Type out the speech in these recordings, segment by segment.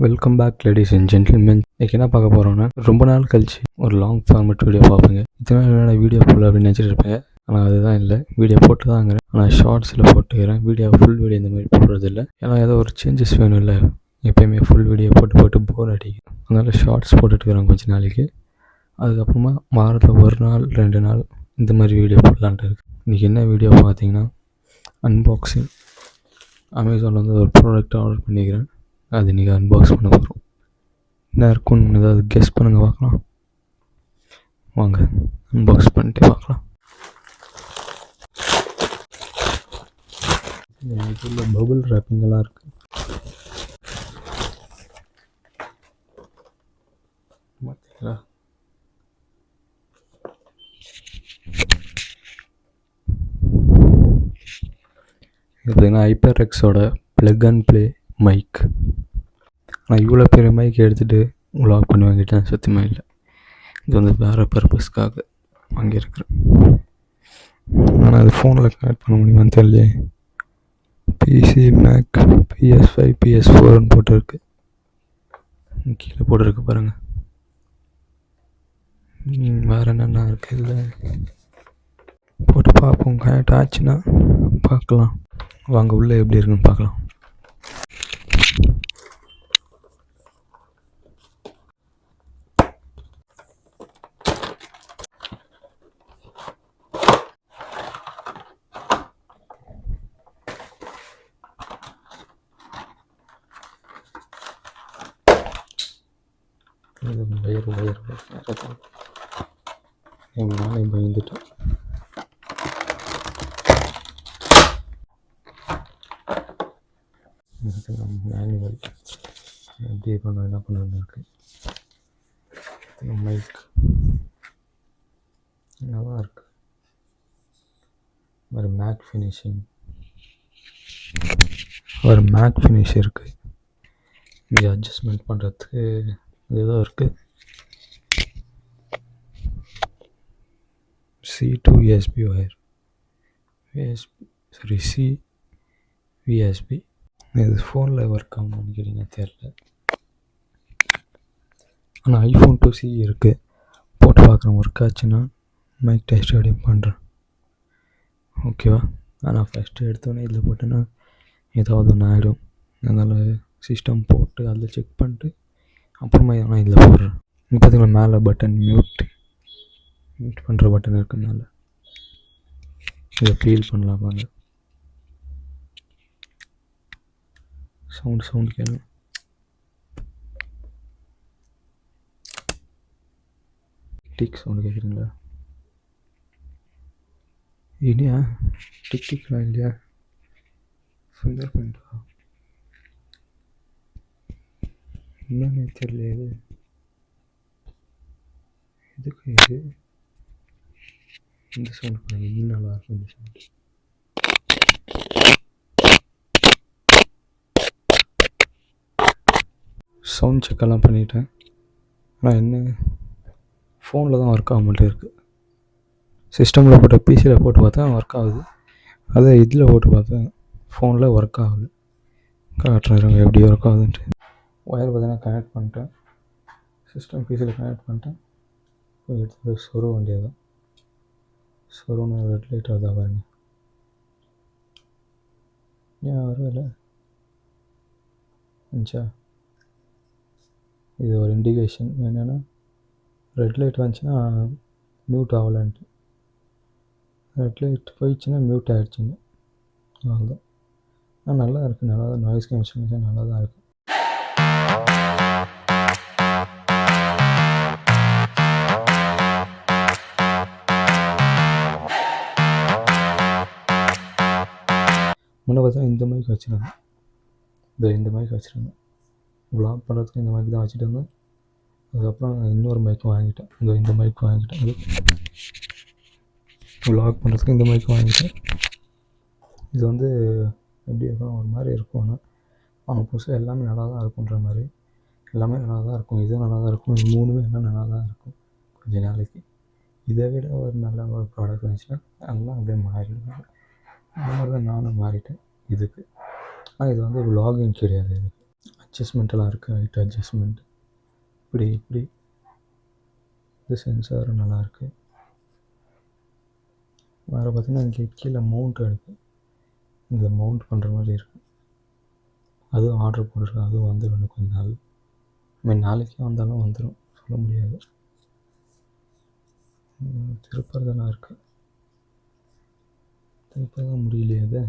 Welcome back ladies and gentlemen. இன்றைக்கி என்ன பார்க்க போகிறோன்னா, ரொம்ப நாள் கழிச்சு ஒரு லாங் ஃபார்மேட் வீடியோ பார்ப்பேங்க. இத்தனை நாள் என்னோட வீடியோ போடல அப்படின்னு நினச்சிட்டு இருப்பேன். ஆனால் அதுதான் இல்லை, வீடியோ போட்டு தாங்கிறேன். ஆனால் ஷார்ட்ஸில் போட்டுக்கிறேன். ஃபுல் வீடியோ இந்த மாதிரி போடுறது இல்லை. ஏன்னா ஏதோ ஒரு சேஞ்சஸ் வேணும் இல்லை, எப்போயுமே ஃபுல் வீடியோ போட்டு போர் அடிக்கும். அதனால் ஷார்ட்ஸ் போட்டுட்டுருக்கிறேன் கொஞ்சம் நாளைக்கு. அதுக்கப்புறமா வாரத்தில் ஒரு நாள் 2 நாள் இந்த மாதிரி வீடியோ போடலான்ட்டு இருக்குது. இன்றைக்கி என்ன வீடியோ பார்த்தீங்கன்னா, அன்பாக்சிங். அமேசானில் வந்து ஒரு ப்ராடக்ட் ஆர்டர் பண்ணிக்கிறேன். அது இன்றைக்கி அன்பாக்ஸ் பண்ண போகிறோம். என்ன இருக்குன்னு ஏதாவது கெஸ் பண்ணுங்கள் பார்க்கலாம். வாங்க அன்பாக்ஸ் பண்ணிட்டு பார்க்கலாம். இதுல பபுள் ரேப்பிங்கெல்லாம் இருக்குது. பார்த்தீங்களா, இது பார்த்தீங்கன்னா ஹைப்பர்எக்ஸோட ப்ளக் அண்ட் ப்ளே மைக். ஆனால் இவ்வளோ பெரிய மைக் எடுத்துகிட்டு விலாக் பண்ணி வாங்கிட்டேன், சத்தியமாக இல்லை. இது வந்து வேறு பர்பஸ்க்காக வாங்கியிருக்கிறேன். ஆனால் அது ஃபோனில் கனெக்ட் பண்ண முடியுமான்னு தெரியல. பிசி, மேக், PS5, PS4ன்னு போட்டுருக்கு. கீழே போட்டுருக்கு பாருங்கள். வேறு என்னென்ன இருக்குது இதில் போட்டு பார்ப்போம். கனெக்ட் ஆச்சுன்னா பார்க்கலாம். வாங்க உள்ளே எப்படி இருக்குன்னு பார்க்கலாம். இது வயர் எங்களால் பயந்துட்டேன். மேனுவல் எப்படி பண்ண என்ன பண்ணு இருக்குது. மைக் நல்லா இருக்குது. ஒரு மேட் ஃபினிஷ் இருக்குது. இங்கே அட்ஜஸ்ட்மெண்ட் பண்ணுறதுக்கு ஏதோ இருக்குது. C2 USB wire, CVSB. இது ஃபோனில் ஒர்க் ஆகும்னு கேட்டிங்கன்னா தெரில. ஆனால் iPhone 2C இருக்குது. போட்டு பார்க்குறேன், ஒர்க் ஆச்சுன்னா மைக் டெஸ்ட் அப்படியே பண்ணுறேன். ஓகேவா? ஆனால் ஃபஸ்ட்டு எடுத்தோடனே இதில் போட்டேன்னா ஏதாவது ஒன்று ஆகிடும். அதனால் சிஸ்டம் போட்டு அதில் செக் பண்ணிட்டு அப்புறமா எதனா இதில் போடுறேன். இப்போ பார்த்தீங்கன்னா மேலே பட்டன் மியூட் பண்ணுற பட்டன் இருக்குது. மேலே இதை ஃபீல் பண்ணலாம் பாருங்க. சவுண்ட் கேட்கும். டிக் சவுண்டு கேட்குறீங்களா? இல்லையா? டிக்லாம் இல்லையா? ஃபிங்கர் பிரிண்டா என்னன்னு தெரியல. இதுக்கு இது இந்த சவுண்ட் பண்ணுங்க. இன்னும் நல்லா இருக்கும் இந்த சவுண்ட். சவுண்ட் செக்கெல்லாம் பண்ணிட்டேன். ஆனால் என்ன ஃபோனில் தான் ஒர்க் ஆக மாட்டே இருக்குது. சிஸ்டமில் போட்ட பிசியில் போட்டு பார்த்தா ஒர்க் ஆகுது. அதே இதில் போட்டு பார்த்தேன் ஃபோனில் ஒர்க் ஆகுது. காட்டுறேன் எப்படி ஒர்க் ஆகுதுன்ட்டு. ஒயர் பார்த்தீங்கன்னா கனெக்ட் பண்ணிட்டேன். சிஸ்டம் பிசியில் கனெக்ட் பண்ணிட்டேன். எடுத்து சொருக வேண்டியது. சொருன்னு ரெட் லைட் வருதா பாருங்க. ஏன் வரவில்லை இருந்துச்சா? இது ஒரு இண்டிகேஷன் என்னென்னா, ரெட் லைட் வந்துச்சுன்னா மியூட் ஆகலைன்ட்டு, ரெட் லைட் போயிடுச்சுன்னா மியூட் ஆகிடுச்சிங்க. அவ்வளோதான். ஆனால் நல்லா இருக்குது. நல்லா தான் நாய்ஸ் கேன்சலேஷன் நல்லா தான் இருக்குது. முன்னே பார்த்தா இந்த மைக் வச்சுருந்தேன். இந்த மைக் வச்சுருந்தேன். விலாக் பண்ணுறதுக்கு இந்த மைக் தான் வச்சுட்டு இருந்தேன். அதுக்கப்புறம் இன்னொரு மைக்கும் வாங்கிட்டேன். இந்த மைக் வாங்கிட்டேன். விலாக் பண்ணுறதுக்கு இந்த மைக் வாங்கிட்டேன். இது வந்து எப்படி இருக்கும், ஒரு மாதிரி இருக்கும். ஆனால் அவங்க புதுசாக எல்லாமே நல்லா தான் இருக்குன்ற மாதிரி. எல்லாமே நல்லா தான் இருக்கும். இதுவும் நல்லா தான் இருக்கும். இது 3மே எல்லாம் நல்லா தான் இருக்கும் கொஞ்ச நாளைக்கு. இதை விட ஒரு நல்ல ஒரு ப்ராடக்ட் வந்துச்சுன்னா எல்லாம் அப்படியே மாறிடுவாங்க. அந்த மாதிரி தான் நானும் மாறிட்டேன் இதுக்கு. ஆனால் இது வந்து விலாகிங் கிடையாது. இதுக்கு அட்ஜஸ்ட்மெண்ட்டெல்லாம் இருக்குது, ஹைட் அட்ஜஸ்ட்மெண்ட். இப்படி இது சென்சாரும் நல்லாயிருக்கு. வேறு பார்த்திங்கன்னா இங்கே கீழே மவுண்ட் இருக்குது, இதில் மவுண்ட் பண்ணுற மாதிரி இருக்குது. அதுவும் ஆர்டர் போட்டிருக்கேன், அதுவும் வந்துடும் இன்னும் கொஞ்ச நாள். நாளைக்கே வந்தாலும் வந்துடும், சொல்ல முடியாது. திருப்பறதெல்லாம் இருக்குது, திருப்பதான் முடியலையே அது.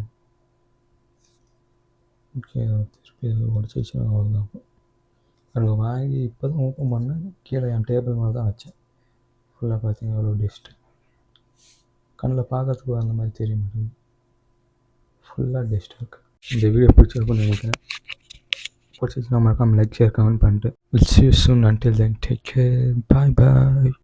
ஓகே, திருப்பி அதை உடச்சிச்சுன்னா அவ்வளோதான். எனக்கு வாங்கி இப்போ தான் ஓப்பன் பண்ணேன், கீழே என் டேபிள் மேலே தான் வச்சேன். ஃபுல்லாக பார்த்தீங்கன்னா எவ்வளோ டஸ்ட்டு, கண்ணில் பார்க்கறதுக்கு அந்த மாதிரி தெரிய மாட்டேங்குது, ஃபுல்லாக டஸ்ட்டாக இருக்குது. இந்த வீடியோ பிடிச்சிருக்குன்னு நினைக்கிறேன். பிடிச்சிச்சுன்னா மறக்காமல் லைக், ஷேர், கமெண்ட் பண்ணிட்டு will see you soon. Until then, take care. Bye bye.